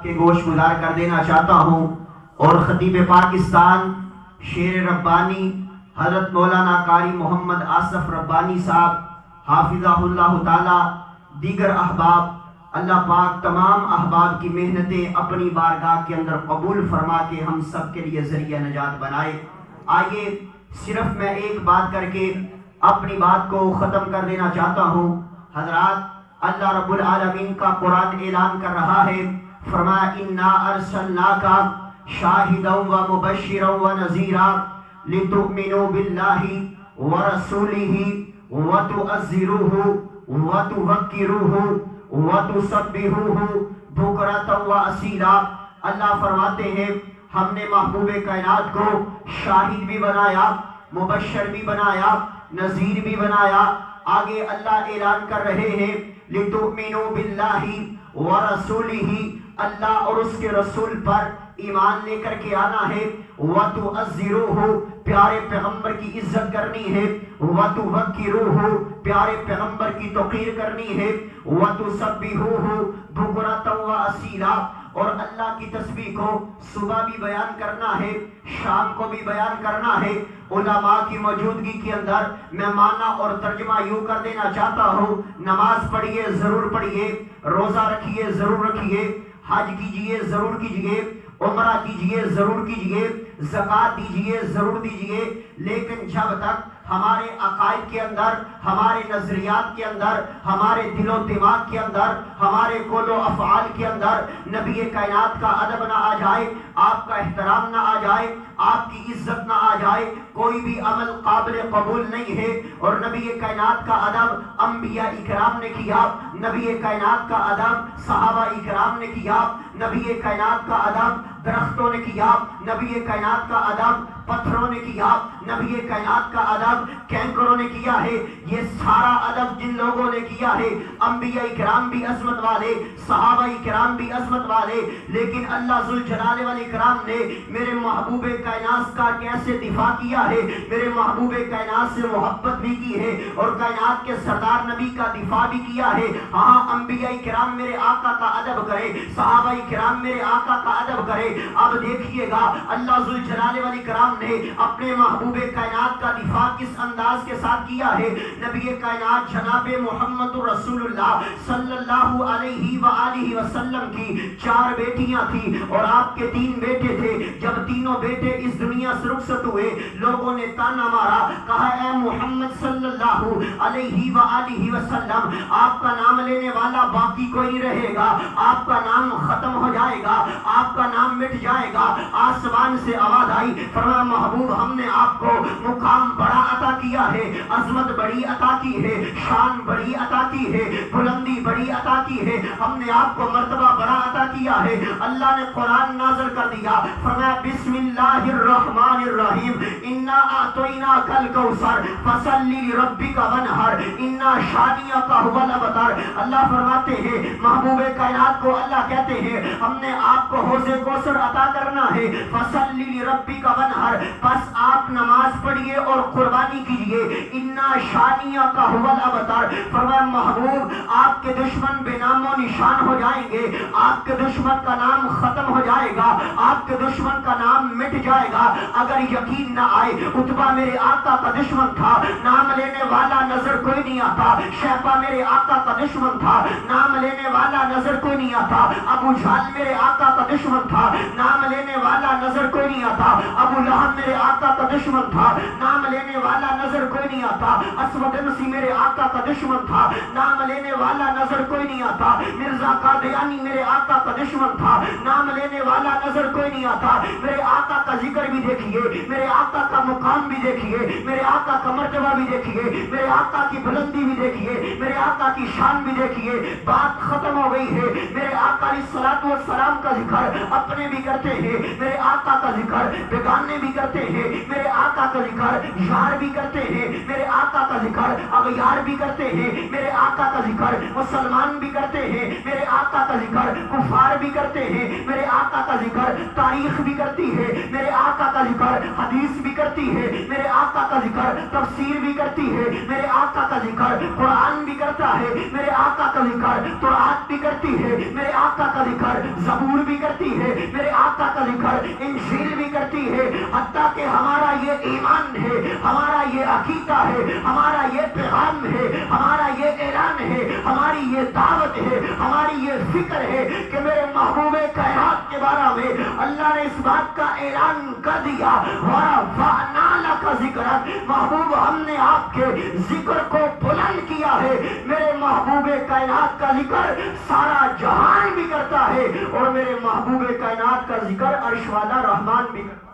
کے گوش گزار کر دینا چاہتا ہوں، اور خطیب پاکستان شیر ربانی حضرت مولانا قاری محمد آصف ربانی صاحب حافظہ اللہ تعالی، دیگر احباب، اللہ پاک تمام احباب کی محنتیں اپنی بارگاہ کے اندر قبول فرما کے ہم سب کے لیے ذریعہ نجات بنائے۔ آئیے صرف میں ایک بات کر کے اپنی بات کو ختم کر دینا چاہتا ہوں۔ حضرات، اللہ رب العالمین کا قرآن اعلان کر رہا ہے، فرمایا انا ارسلناک شاہدا و مبشرا و نذیرا لتؤمنوا باللہ ورسولہ وتعزروہ وتوقروہ وتسبحوہ بکرۃ و اصیلا۔ اللہ فرماتے ہیں ہم نے محبوب کائنات کو شاہد بھی بنایا، مبشر بھی بنایا، نذیر بھی بنایا۔ آگے اللہ اعلان کر رہے ہیں لتؤمنوا باللہ ورسولہ، اللہ اور اس کے رسول پر ایمان لے کر کے آنا ہے، وَتُعَزِّرُوهُ، پیارے پیغمبر کی عزت کرنی ہے، وَتُوَقِّرُوهُ، پیارے پیغمبر کی توقیر کرنی ہے، وَتُسَبِّحُوهُ بُكْرَةً وَأَصِيلًا، اور اللہ کی تسبیح کو صبح بھی بیان کرنا ہے، شام کو بھی بیان کرنا ہے۔ علماء کی موجودگی کے اندر میں معنی اور ترجمہ یوں کر دینا چاہتا ہوں، نماز پڑھیے ضرور پڑھیے، روزہ رکھیے ضرور رکھیے، حج کیجئے ضرور کیجئے، عمرہ کیجئے ضرور کیجئے، زکوٰۃ دیجئے ضرور دیجئے، لیکن جب تک ہمارے عقائد کے اندر، ہمارے نظریات کے اندر، ہمارے دل و دماغ کے اندر، ہمارے قول و افعال کے اندر نبی کائنات کا ادب نہ آ جائے، آپ کا احترام نہ آ جائے، آپ کی عزت نہ آ جائے، کوئی بھی عمل قابل قبول نہیں ہے۔ اور نبی کائنات کا ادب انبیاء اکرام نے کیا، نبی کائنات کا ادب صحابہ اکرام نے کیا، نبی کائنات کا ادب درختوں نے کیا، نبی کائنات کا ادب پتھروں نے کیا، نبی کائنات کا ادب کینکروں نے کیا ہے۔ یہ سارا ادب جن لوگوں نے کیا ہے، انبیاء کرام بھی عظمت والے، صحابہ کرام بھی عظمت والے، لیکن اللہ ذوالجلال والاکرام نے میرے محبوب کائنات کا کیسے دفاع کیا ہے، میرے محبوب کائنات سے محبت بھی کی ہے، اور کائنات کے سردار نبی کا دفاع بھی کیا ہے۔ ہاں، انبیاء کرام میرے آقا کا ادب کرے، صحابہ کرام میرے آقا کا ادب کرے۔ اب دیکھیے گا اللہ ذوالجلال والاکرام نے اپنے محبوب کائنات کا دفاع کس انداز کے ساتھ کیا ہے۔ نبی کائنات جناب محمد رسول اللہ صلی اللہ علیہ وآلہ وسلم کی 4 بیٹیاں تھیں اور آپ کے 3 بیٹے تھے۔ جب تینوں بیٹے اس دنیا سے رخصت ہوئے، لوگوں نے تانا مارا، کہا اے محمد صلی اللہ علیہ وآلہ وسلم، آپ کا نام لینے والا باقی کوئی نہیں رہے گا، آپ کا نام ختم ہو جائے گا، آپ کا نام مٹ جائے گا۔ آسمان سے آواز آئی، فرمایا محبوب ہم نے آپ کو مقام بڑا عطا کیا ہے، عظمت بڑی عطا کی ہے، شان بڑی عطا کی ہے، بلندی بڑی عطا کی ہے، ہم نے آپ کو مرتبہ بڑا عطا کیا ہے۔ اللہ نے قرآن نازل کر دیا، فرمایا بسم اللہ الرحمن الرحیم، انا اعطیناک الکوثر فصلی لربک وانحر انا شانئک هو الابتر۔ اللہ فرماتے ہیں محبوب کائنات کو اللہ کہتے ہیں ہم نے آپ کو حوض کوثر عطا کرنا ہے، فصلی لربک وانحر، بس آپ نماز پڑھیے اور قربانی کیجئے، انا شانئک هو الابتر۔ فرمایا محبوب آپ کے دشمن بے نام و نشان ہو جائیں گے، آپ کے دشمن کا نام ختم ہو جائے گا، آپ کے دشمن کا نام مٹ جائے گا۔ اگر یقین نہ آئے، عتبہ میرے آقا کا دشمن تھا، نام لینے والا نظر کوئی نہیں آتا۔ شیبہ میرے آقا کا دشمن تھا، نام لینے والا نظر کوئی نہیں آتا۔ ابو جہل میرے آقا کا دشمن تھا، نام لینے والا نظر کوئی نہیں آتا۔ ابو لہب میرے آقا کا دشمن تھا، نام لینے والا نظر کوئی نہیں آتا۔ اسود انسی میرے آقا کا دشمن تھا، نام لینے والا نظر کوئی نہیں آتا۔ مرزا قادیانی میرے آقا کا دشمن تھا، نام لینے والا نظر کوئی نہیں آتا۔ میرے آقا کا ذکر بھی دیکھیے، میرے آقا کا مقام بھی دیکھیے، میرے آقا کا مرتبہ بھی دیکھیے، میرے آقا کی بلندی بھی دیکھیے، میرے آقا کی شان بھی دیکھیے۔ بات ختم ہو گئی ہے۔ میرے آقا علیہ الصلوۃ والسلام کا ذکر اپنے بھی کرتے ہیں، میرے آقا کا ذکر بیگانے بھی کرتے ہیں، میرے آقا کا ذکر یار بھی کرتے ہیں، میرے آقا کا ذکر اغیار بھی کرتے ہیں، میرے آقا کا ذکر مسلمان بھی کرتے ہیں، میرے آقا کا ذکر کفار بھی کرتے ہیں، میرے آقا آقا کا ذکر تاریخ بھی کرتی ہے، میرے آقا کا ذکر حدیث بھی کرتی ہے، میرے آقا کا ذکر تفسیر بھی کرتی ہے، میرے آقا کا ذکر قرآن بھی کرتا ہے، میرے آقا کا ذکر تورات بھی کرتی ہے، میرے آقا کا ذکر زبور بھی کرتی ہے، میرے آقا کا ذکر انجیل بھی کرتی ہے۔ حتیٰ کہ ہمارا یہ ایمان ہے، ہمارا یہ عقیدہ ہے، ہمارا یہ پیغام ہے، ہمارا یہ اعلان ہے، ہماری یہ دعوت ہے، ہماری یہ فکر ہے کہ میرے محبوب کائنات کے بارے میں اللہ نے اس بات کا اعلان کر دیا، وَرَفَعْنَا لَكَ ذِكْرَكَ، محبوب ہم نے آپ کے ذکر کو بلند کیا ہے۔ میرے محبوب کائنات کا ذکر سارا جہان بھی کرتا ہے، اور میرے محبوب کائنات کا ذکر عرش والا رحمان بھی کرتا ہے۔